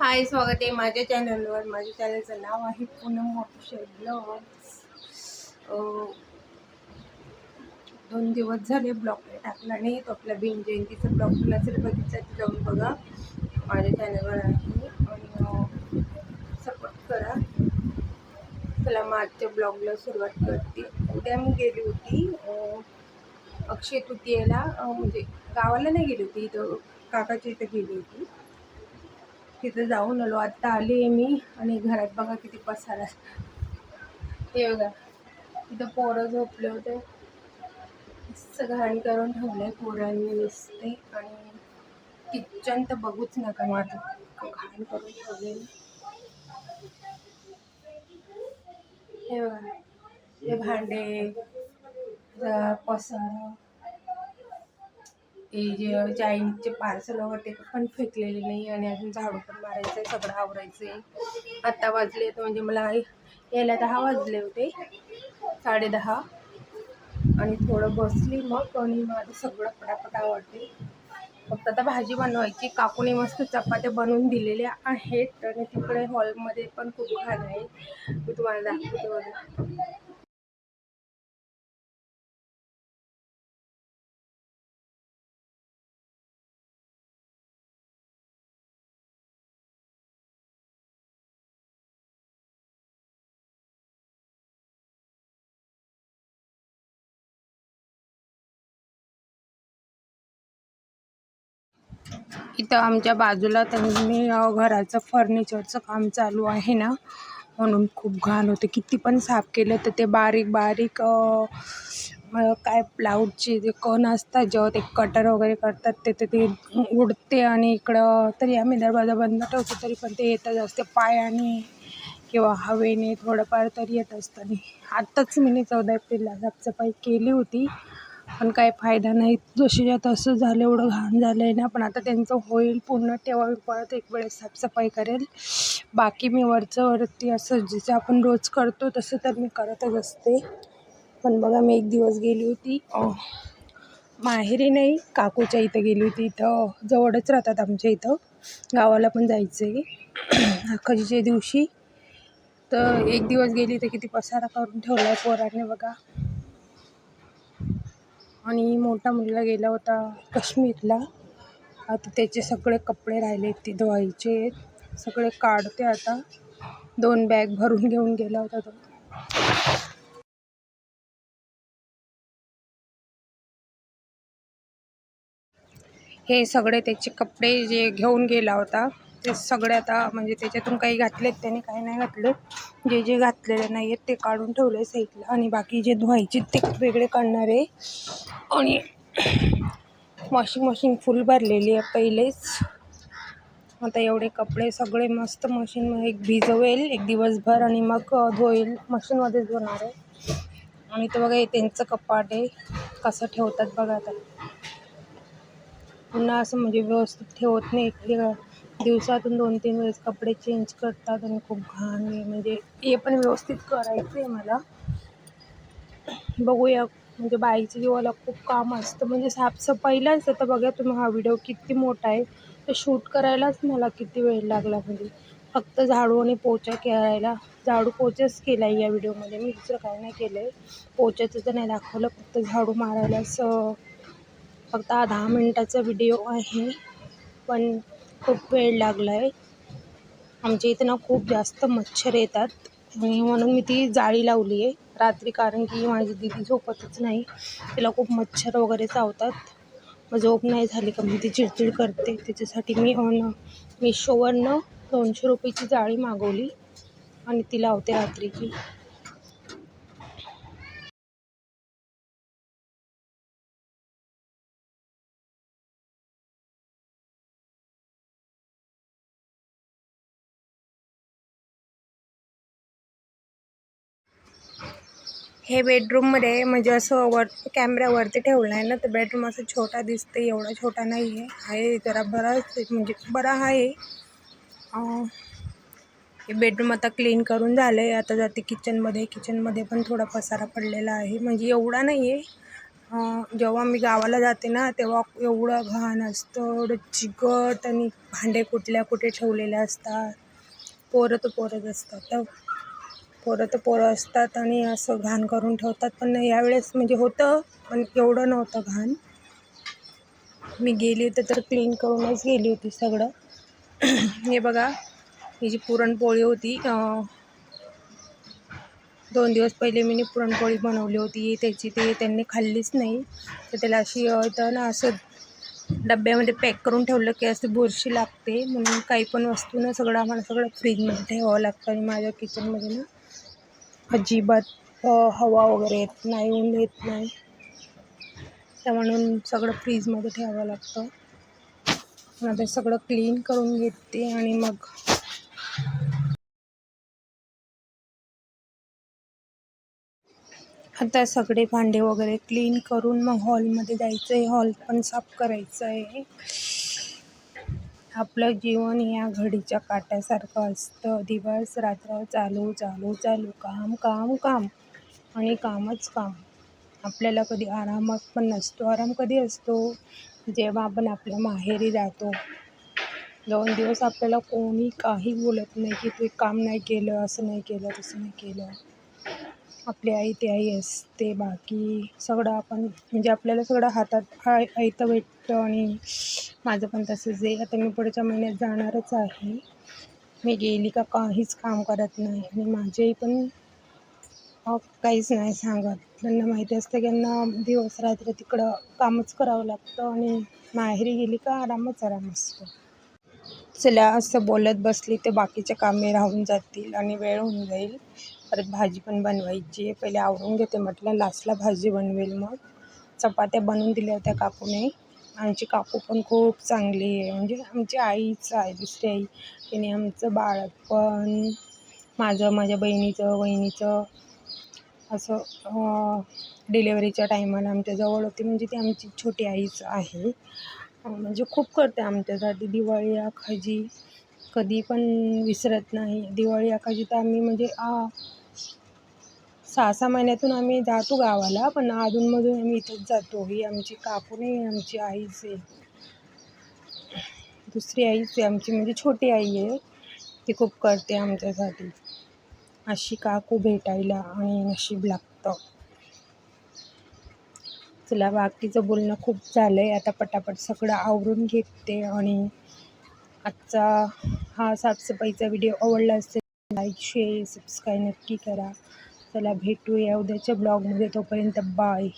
हाय, स्वागत आहे माझ्या चॅनलवर. माझ्या चॅनलचं नाव आहे पूनम ऑफिशियल ब्लॉग्स. 2 दिवस झाले ब्लॉग टाकला नाही. तो आपला भीम जयंतीचा ब्लॉग नसेल बघितला तर जाऊन बघा, माझ्या चॅनलवर आहे आणि सपोर्ट करा. चला मग आजच्या ब्लॉगला सुरुवात करते. उद्या मी गेली होती अक्षय तृतीयेला, म्हणजे गावाला नाही गेली होती, इथं काकाच्या इथं गेली होती. तिथं जाऊन आलो. आत्ता आले मी आणि घरात बघा किती पसारा. हे बघा, तिथं पोरं झोपले होते, सगळं घाण करून ठेवलंय पोरांनी दिसते. आणि किचन तर बघूच नका, माझं घाण करून ठेवले. हे बघा, हे भांडे, पसारा, हे जे चायनीजचे पार्सल वगैरे ते पण फेकलेले नाही. आणि अजून झाडू पण मारायचं आहे, सगळं आवरायचं आहे. आत्ता वाजले तर म्हणजे मला यायला 10 वाजले होते, 10:30. आणि थोडं बसली मग आणि माझं सगळं पटापट आवडते. फक्त आता भाजी बनवायची. काकूने मस्त चपात्या बनवून दिलेल्या आहेत आणि तिकडे हॉलमध्ये पण खूप घाण आहे. मी तुम्हाला दाखवते बघा. इथं आमच्या बाजूला त्यांनी घराचं फर्निचरचं काम चालू आहे ना, म्हणून खूप घाण होते. किती पण साफ केलं तर ते बारीक बारीक काय प्लाऊडचे जे कण असतात, जेव्हा ते कटर वगैरे करतात ते उडते. आणि इकडं तरी आम्ही दरवाजा बंद ठेवतो तरी पण ते येतच असते. पायाने किंवा हवेने थोडंफार तरी येत असतं. आत्ताच मी 14 एप्रिलला साफसफाई केली होती, पण काही फायदा नाही. जशीच्या तसं झालं, एवढं घाण झालं आहे ना. पण आता त्यांचं होईल पूर्ण तेव्हा मी परत एक वेळेस साफसफाई करेल. बाकी मी वरती असं जसं आपण रोज करतो तसं तर मी करतच असते. पण बघा, मी एक दिवस गेली होती माहेरी नाही, काकूच्या इथं गेली होती. इथं जवळच राहतात आमच्या इथं, गावाला पण जायचं आहे अखजीच्या दिवशी. तर एक दिवस गेली तर किती पसारा करून ठेवला आहे पोरांनी बघा. आणि मोठा मुलगा गेला होता काश्मीरला. आता त्याचे सगळे कपडे राहिले ते धुवायचे, सगळे काढते आता. 2 बॅग भरून घेऊन गेला होता तो. हे सगळे त्याचे कपडे जे घेऊन गेला होता ते सगळे आता, म्हणजे त्याच्यातून काही घातलेत त्याने, काही नाही घातले. जे घातलेले नाही आहेत ते काढून ठेवले साईडला. आणि बाकी जे धुवायचे ते वेगळे काढणार आहे. आणि वॉशिंग मशीन फुल भरलेली आहे पहिलेच. आता एवढे कपडे सगळे मस्त मशीनमध्ये भिजवेल एक दिवसभर आणि मग धुईल, मशीनमध्येच धुणार आहे. आणि ते बघा, हे त्यांचं कपाट आहे, कसं ठेवतात बघा. आता पुन्हा असं म्हणजे व्यवस्थित ठेवत नाही. दिवसातून 2-3 वेळेस कपडे चेंज करतात आणि खूप घाण आहे. म्हणजे हे पण व्यवस्थित करायचं आहे मला. बघूया, म्हणजे बाईच्या जीवाला खूप काम असतं. म्हणजे साफसफाईलाच आता बघा तुम्ही, हा व्हिडिओ किती मोठा आहे, तर शूट करायलाच मला किती वेळ लागला. म्हणजे फक्त झाडू आणि पोचा करायला, झाडू पोचाच केला आहे या व्हिडिओमध्ये मी, दुसरं काय नाही केलं आहे. पोचाचं तर नाही दाखवलं, फक्त झाडू मारायलाच फक्त 10 मिनिटाचा व्हिडिओ आहे. पण खूप वेळ लागला आहे. आमच्या इथं ना खूप जास्त मच्छर येतात आणि म्हणून मी ती जाळी लावली आहे रात्री, कारण की माझी दीदी झोपतच नाही, तिला खूप मच्छर वगैरे चावतात. मग झोप नाही झाली का मी ती चिडचिड करते. त्याच्यासाठी मी मिशोवरनं 200 रुपयाची जाळी मागवली आणि ती लावते रात्रीची. हे बेडरूममध्ये आहे, म्हणजे असं कॅमेऱ्यावरती ठेवलं आहे ना, तर बेडरूम असं छोटा दिसते. एवढा छोटा नाही आहे जरा बराच, म्हणजे बरा आहे. हे बेडरूम आता क्लीन करून झालं आहे. आता जाते किचनमध्ये. किचनमध्ये पण थोडा पसारा पडलेला आहे, म्हणजे एवढा नाही आहे, जेव्हा मी गावाला जाते ना तेव्हा एवढं घाण असतं, एवढं चिकट, आणि भांडे कुठल्या कुठे ठेवलेले असतात. पोरं तर पोरंच असतात, पोरं असतात आणि असं घाण करून ठेवतात. पण यावेळेस म्हणजे होतं, पण एवढं नव्हतं घाण. मी गेली होती तर क्लीन करूनच गेली होती सगळं. हे बघा, ही जी पुरणपोळी होती, 2 दिवस पहिले मी पुरणपोळी बनवली होती. ते त्यांनी खाल्लीच नाही. तर त्याला अशी तर ना असं डब्यामध्ये पॅक करून ठेवलं की अशी बुरशी लागते. म्हणून काही पण वस्तू ना आम्हाला सगळं फ्रीजमध्ये ठेवावं लागतं. आणि माझ्या किचनमध्ये ना अजिबात हवा वगैरे येत नाही, ऊन येत नाही. त्या म्हणून सगळं फ्रीजमध्ये ठेवावं लागतं. आता सगळं क्लीन करून घेते आणि मग आता सगळे भांडे वगैरे क्लीन करून मग हॉलमध्ये जायचं आहे. हॉल पण साफ करायचं आहे. आपलं जीवन या घडीच्या काट्यासारखं असतं. दिवस रात्र चालू चालू चालू, काम काम काम आणि कामच काम. आपल्याला कधी आरामात पण नसतो. आराम कधी असतो? जेव्हा आपण आपल्या माहेरी जातो. 2 दिवस आपल्याला कोणी काही बोलत नाही की तू काम नाही केलं, असं नाही केलं, तसं नाही केलं. आपली आई ती आई असते. बाकी सगळं आपण म्हणजे आपल्याला सगळं हातात आयतं भेटतं. आणि माझं पण तसंच आहे. आता मी पुढच्या महिन्यात जाणारच आहे. मी गेली का काहीच काम करत नाही. आणि माझे पण काहीच नाही सांगत. त्यांना माहिती असतं की यांना दिवस रात्र तिकडं कामच करावं लागतं. आणि माहेरी गेली का आराम असतो. चला, असं बोलत बसली तर बाकीचे कामे राहून जातील आणि वेळ होऊन जाईल. परत भाजी पण बनवायची आहे. पहिले आवरून घेते म्हटलं, लास्टला भाजी बनवेल. मग चपात्या बनवून दिल्या होत्या काकूने. आमची काकू पण खूप चांगली आहे. म्हणजे आमची आईच आहे, दुसरी आई. तिने आमचं बाळपण, माझ्या वहिनीचं असं डिलेवरीच्या टायमाला आमच्याजवळ होती. म्हणजे ती आमची छोटी आईच आहे. म्हणजे खूप करते आमच्यासाठी. दिवाळी आखाजी कधी पण विसरत नाही. दिवाळी आखाजी तर आम्ही म्हणजे 6-6 महिन्यातून आम्ही जातो गावाला, पण अधूनमधून आम्ही इथंच जातो. ही आमची काकू नाही, आमची आईच आहे. दुसरी आईच आहे आमची, म्हणजे छोटी आई आहे. ती खूप करते आमच्यासाठी. अशी काकू भेटायला आणि नशीब लागतं. चला, बाकीचं बोलणं खूप झालं आहे. आता पटापट सगळं आवरून घेते. आणि आजचा हा साफसफाईचा व्हिडिओ आवडला असेल, लाईक, शेअर, सबस्क्राईब नक्की करा. चला, भेटूया उद्याच्या ब्लॉगमध्ये. तोपर्यंत बाय.